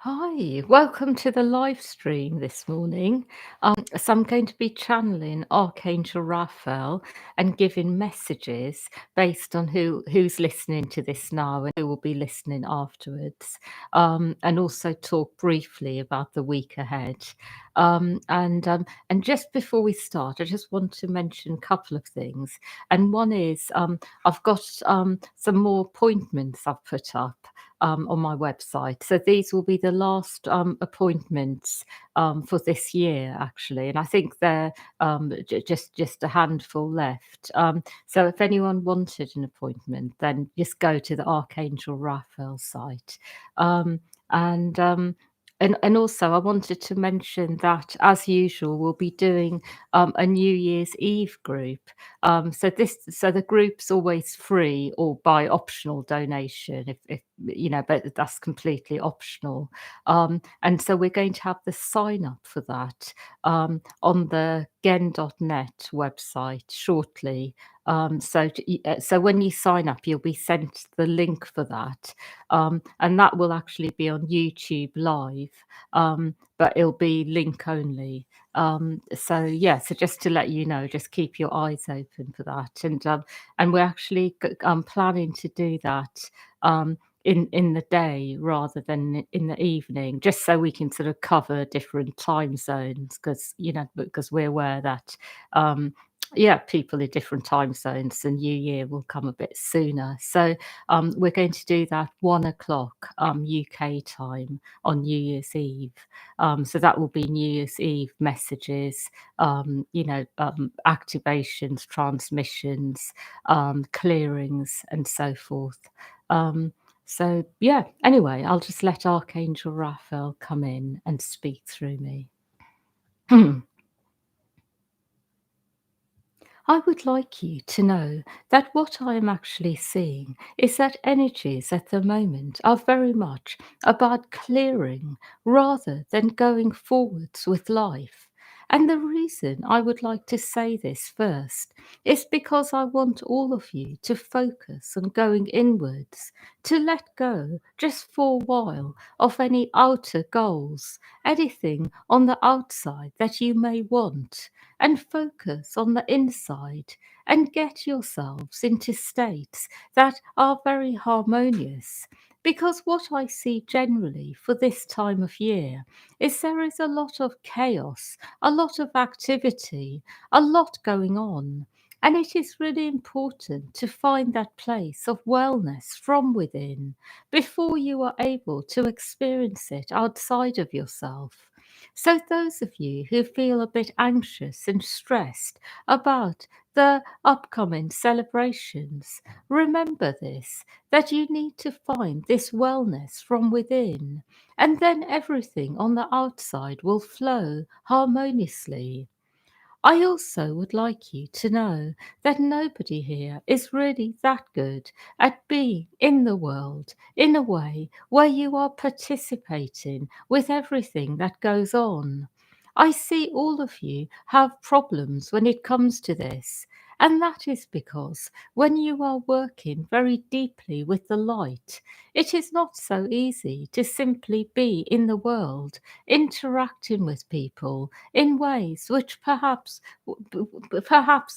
Hi, welcome to the live stream this morning. So I'm going to be channeling Archangel Raphael and giving messages based on who's listening to this now and who will be listening afterwards, and also talk briefly about the week ahead. And just before we start, I just want to mention a couple of things. And one is I've got some more appointments I've put up on my website. So these will be the last appointments for this year, actually, and I think they're just a handful left. So if anyone wanted an appointment, then just go to the Archangel Raphael site. Um, and um, and also, I wanted to mention that, as usual, we'll be doing a New Year's Eve group. So the group's always free or by optional donation, if you know, but that's completely optional. And so we're going to have the sign up for that on the gen.net website shortly. So when you sign up, you'll be sent the link for that, and that will actually be on YouTube Live, but it'll be link only. So yeah, so just to let you know, just keep your eyes open for that, and we're actually planning to do that. In the day rather than in the evening, just so we can sort of cover different time zones, because we're aware that yeah, people in different time zones, and New Year will come a bit sooner. So we're going to do that 1 o'clock UK time on New Year's Eve. So that will be New Year's Eve messages, activations, transmissions, clearings, and so forth. Um, so yeah, anyway, I'll just let Archangel Raphael come in and speak through me. I would like you to know that what I am actually seeing is that energies at the moment are very much about clearing rather than going forwards with life. And the reason I would like to say this first is because I want all of you to focus on going inwards, to let go just for a while of any outer goals, anything on the outside that you may want, and focus on the inside and get yourselves into states that are very harmonious. Because what I see generally for this time of year is there is a lot of chaos, a lot of activity, a lot going on. And it is really important to find that place of wellness from within before you are able to experience it outside of yourself. So, those of you who feel a bit anxious and stressed about the upcoming celebrations, remember this, that you need to find this wellness from within, and then everything on the outside will flow harmoniously. I also would like you to know that nobody here is really that good at being in the world in a way where you are participating with everything that goes on. I see all of you have problems when it comes to this. And that is because when you are working very deeply with the light, it is not so easy to simply be in the world, interacting with people in ways which perhaps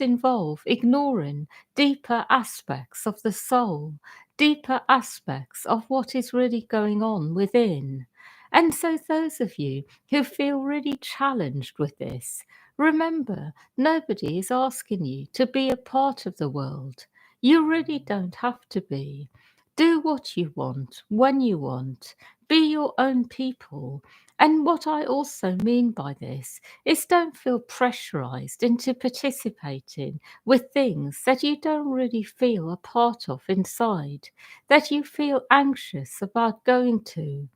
involve ignoring deeper aspects of the soul, deeper aspects of what is really going on within. And so, those of you who feel really challenged with this, remember nobody is asking you to be a part of the world. You really don't have to be. Do what you want when you want. Be your own people. And what I also mean by this is don't feel pressurized into participating with things that you don't really feel a part of inside, that you feel anxious about going to.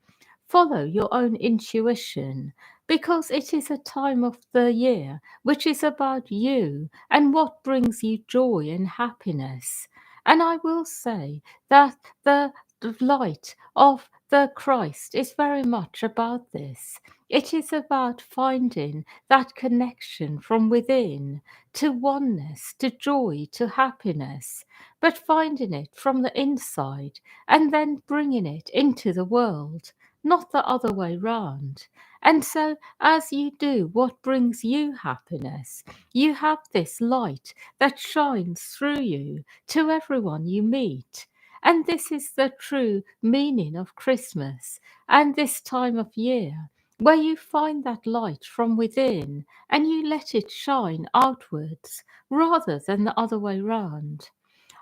Follow your own intuition, because it is a time of the year which is about you and what brings you joy and happiness. And I will say that the light of the Christ is very much about this. It is about finding that connection from within to oneness, to joy, to happiness, but finding it from the inside and then bringing it into the world. not the other way round. And so, as you do what brings you happiness, you have this light that shines through you to everyone you meet. And this is the true meaning of Christmas and this time of year, where you find that light from within and you let it shine outwards rather than the other way round.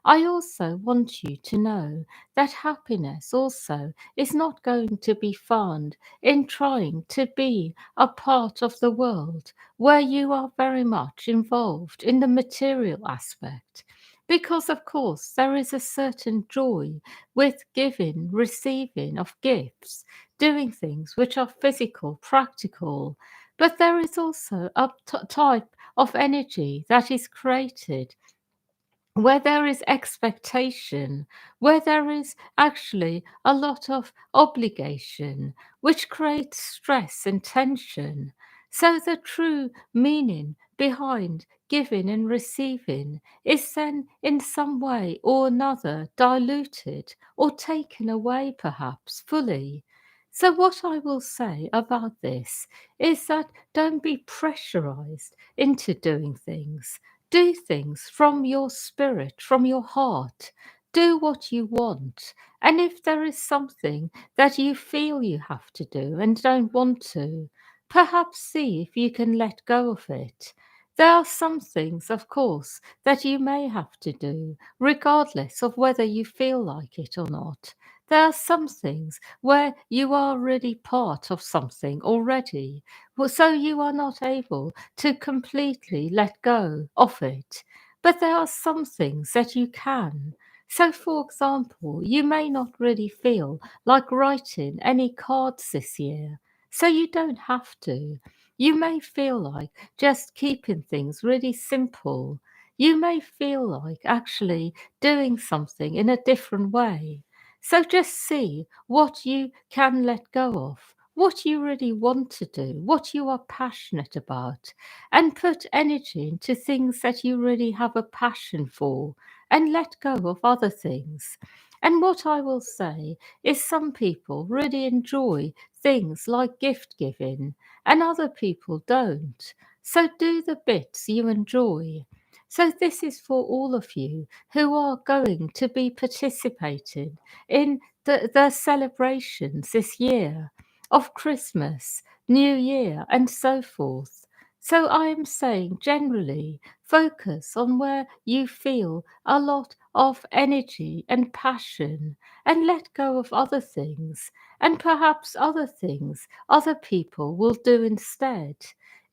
I also want you to know that happiness also is not going to be found in trying to be a part of the world where you are very much involved in the material aspect. Because, of course, there is a certain joy with giving, receiving of gifts, doing things which are physical, practical. But there is also a type of energy that is created where there is expectation, where there is actually a lot of obligation, which creates stress and tension. So the true meaning behind giving and receiving is then in some way or another diluted or taken away perhaps fully. So what I will say about this is that don't be pressurized into doing things. Do things from your spirit, from your heart. Do what you want. And if there is something that you feel you have to do and don't want to, perhaps see if you can let go of it. There are some things, of course, that you may have to do, regardless of whether you feel like it or not. There are some things where you are already part of something already, so you are not able to completely let go of it. But there are some things that you can. So, for example, you may not really feel like writing any cards this year, so you don't have to. You may feel like just keeping things really simple. You may feel like actually doing something in a different way. So just see what you can let go of, what you really want to do, what you are passionate about, and put energy into things that you really have a passion for and let go of other things. And what I will say is some people really enjoy things like gift giving and other people don't. So do the bits you enjoy. So this is for all of you who are going to be participating in the celebrations this year of Christmas, New Year, and so forth. So I am saying generally focus on where you feel a lot of energy and passion and let go of other things and perhaps other things other people will do instead.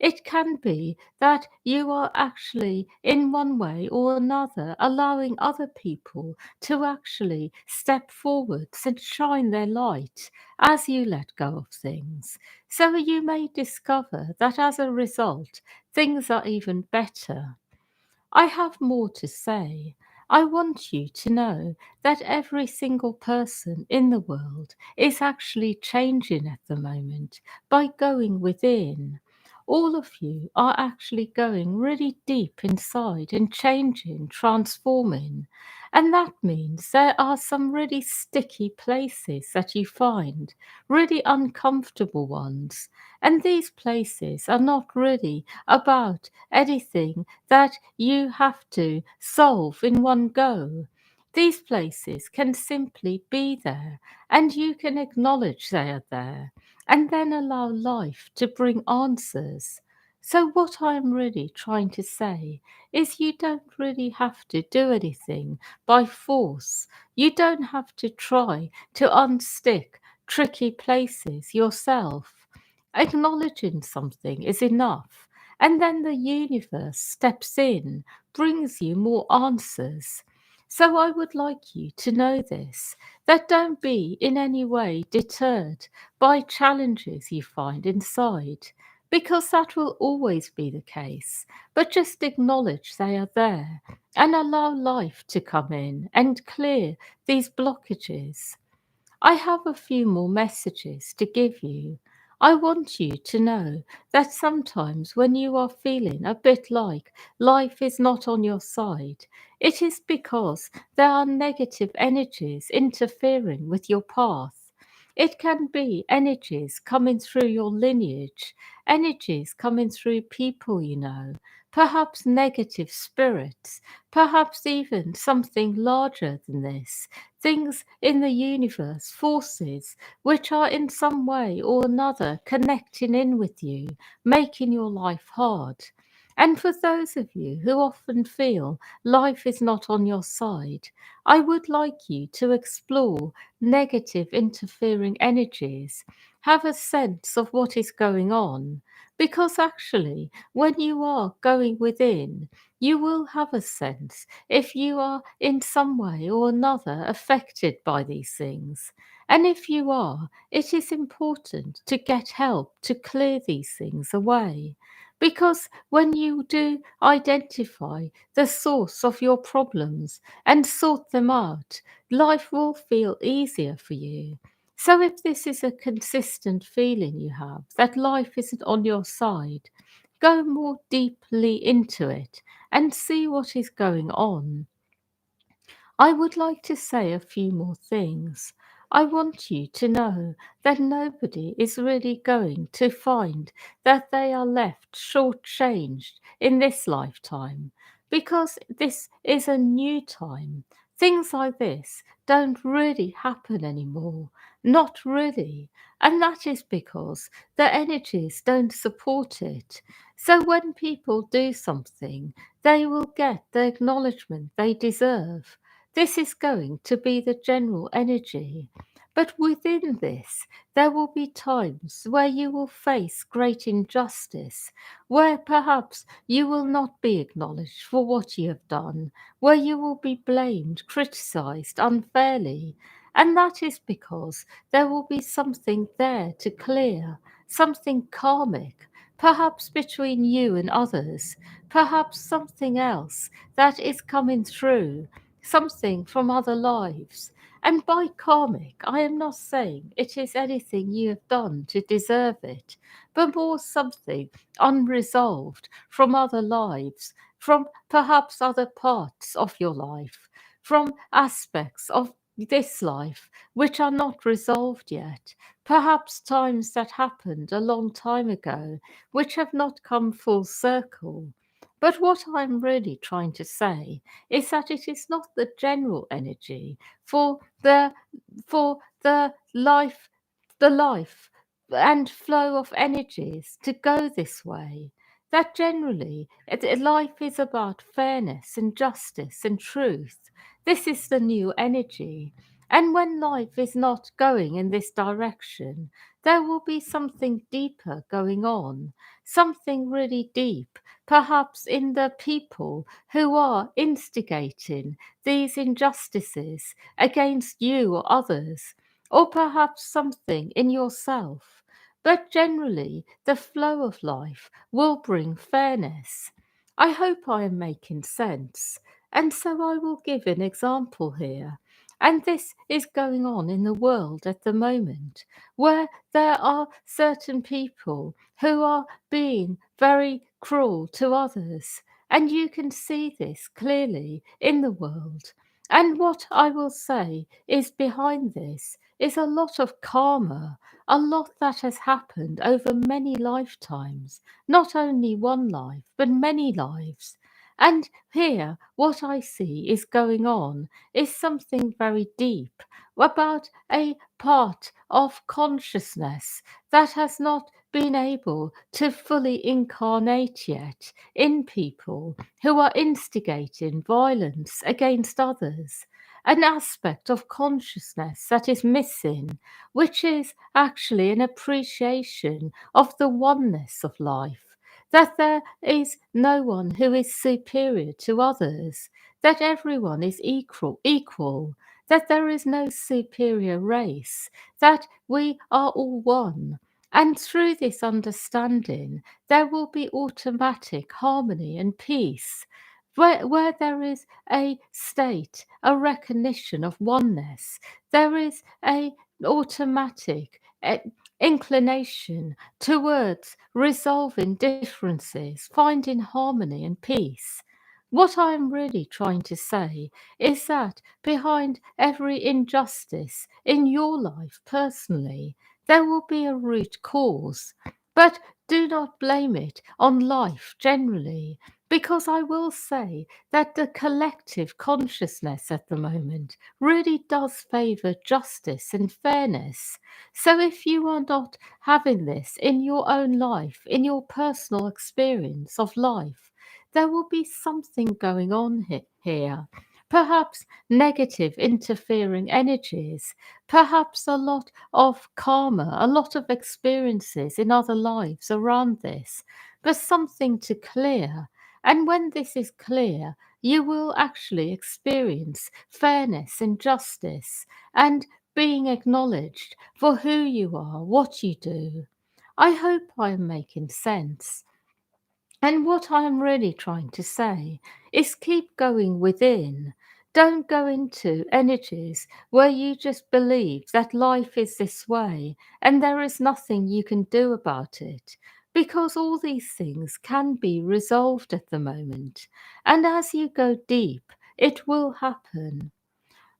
It can be that you are actually, in one way or another, allowing other people to actually step forwards and shine their light as you let go of things. So you may discover that as a result, things are even better. I have more to say. I want you to know that every single person in the world is actually changing at the moment by going within. All of you are actually going really deep inside and changing, transforming. And that means there are some really sticky places that you find, really uncomfortable ones. And these places are not really about anything that you have to solve in one go. These places can simply be there and you can acknowledge they are there and then allow life to bring answers. So, what I'm really trying to say is you don't really have to do anything by force. You don't have to try to unstick tricky places yourself. Acknowledging something is enough. And then the universe steps in, brings you more answers. So I would like you to know this, that don't be in any way deterred by challenges you find inside, because that will always be the case. But just acknowledge they are there and allow life to come in and clear these blockages. I have a few more messages to give you. I want you to know that sometimes when you are feeling a bit like life is not on your side, it is because there are negative energies interfering with your path. It can be energies coming through your lineage, energies coming through people you know, perhaps negative spirits, perhaps even something larger than this, things in the universe, forces which are in some way or another connecting in with you, making your life hard. And for those of you who often feel life is not on your side, I would like you to explore negative interfering energies, have a sense of what is going on. Because actually, when you are going within, you will have a sense if you are in some way or another affected by these things. And if you are, it is important to get help to clear these things away. Because when you do identify the source of your problems and sort them out, life will feel easier for you. So, if this is a consistent feeling you have that life isn't on your side, go more deeply into it and see what is going on. I would like to say a few more things. I want you to know that nobody is really going to find that they are left shortchanged in this lifetime because this is a new time. Things like this don't really happen anymore. Not really. And that is because the energies don't support it. So when people do something, they will get the acknowledgement they deserve. This is going to be the general energy. But within this, there will be times where you will face great injustice, where perhaps you will not be acknowledged for what you have done, where you will be blamed, criticized unfairly. And that is because there will be something there to clear, something karmic, perhaps between you and others, perhaps something else that is coming through, something from other lives. And by karmic, I am not saying it is anything you have done to deserve it, but more something unresolved from other lives, from perhaps other parts of your life, from aspects of this life which are not resolved yet, perhaps times that happened a long time ago which have not come full circle. But what I'm really trying to say is that it is not the general energy for the life and flow of energies to go this way. That generally life is about fairness and justice and truth. This is the new energy. And when life is not going in this direction, there will be something deeper going on, something really deep, perhaps in the people who are instigating these injustices against you or others, or perhaps something in yourself. But generally, the flow of life will bring fairness. I hope I am making sense, and so I will give an example here. And this is going on in the world at the moment, where there are certain people who are being very cruel to others. And you can see this clearly in the world. And what I will say is behind this is a lot of karma, a lot that has happened over many lifetimes, not only one life, but many lives. And here, what I see is going on is something very deep about a part of consciousness that has not been able to fully incarnate yet in people who are instigating violence against others. An aspect of consciousness that is missing, which is actually an appreciation of the oneness of life, that there is no one who is superior to others, that everyone is equal, that there is no superior race, that we are all one. And through this understanding, there will be automatic harmony and peace. Where there is a state, a recognition of oneness, there is a automatic inclination towards resolving differences, finding harmony and peace. What I'm really trying to say is that behind every injustice in your life personally, there will be a root cause. But do not blame it on life generally, because I will say that the collective consciousness at the moment really does favour justice and fairness. So if you are not having this in your own life, in your personal experience of life, there will be something going on here. Perhaps negative interfering energies, perhaps a lot of karma, a lot of experiences in other lives around this, but something to clear. And when this is clear, you will actually experience fairness and justice and being acknowledged for who you are, what you do. I hope I am making sense. And what I am really trying to say is keep going within. Don't go into energies where you just believe that life is this way and there is nothing you can do about it. Because all these things can be resolved at the moment. And as you go deep, it will happen.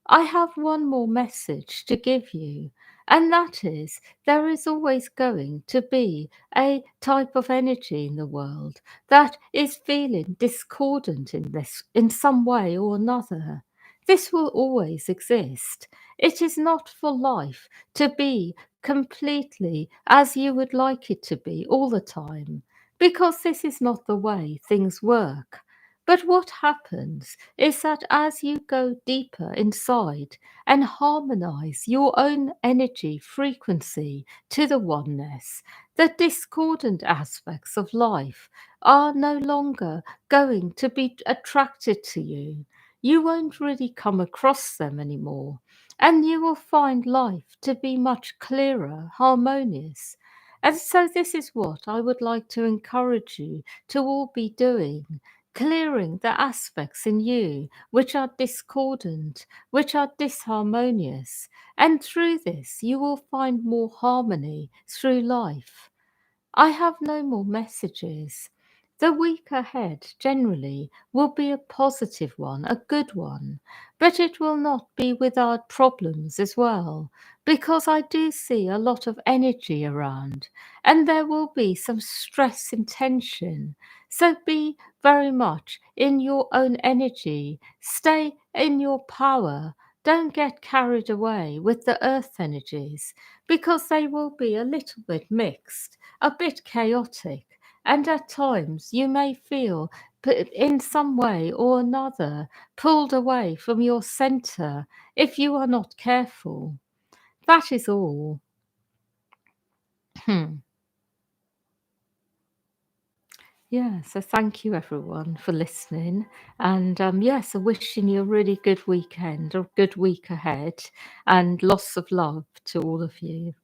I have one more message to give you, and that is there is always going to be a type of energy in the world that is feeling discordant in this in some way or another. This will always exist. It is not for life to be completely as you would like it to be all the time, because this is not the way things work. But what happens is that as you go deeper inside and harmonize your own energy frequency to the oneness, the discordant aspects of life are no longer going to be attracted to you. You won't really come across them anymore, and you will find life to be much clearer, harmonious. And so, this is what I would like to encourage you to all be doing, clearing the aspects in you which are discordant, which are disharmonious. And through this, you will find more harmony through life. I have no more messages. The week ahead generally will be a positive one, a good one, but it will not be without problems as well, because I do see a lot of energy around and there will be some stress and tension. So be very much in your own energy, stay in your power. Don't get carried away with the earth energies because they will be a little bit mixed, a bit chaotic, and at times you may feel in some way or another pulled away from your center if you are not careful. That is all. Yeah, so thank you everyone for listening. And yes, wishing you a really good weekend, a good week ahead, and lots of love to all of you.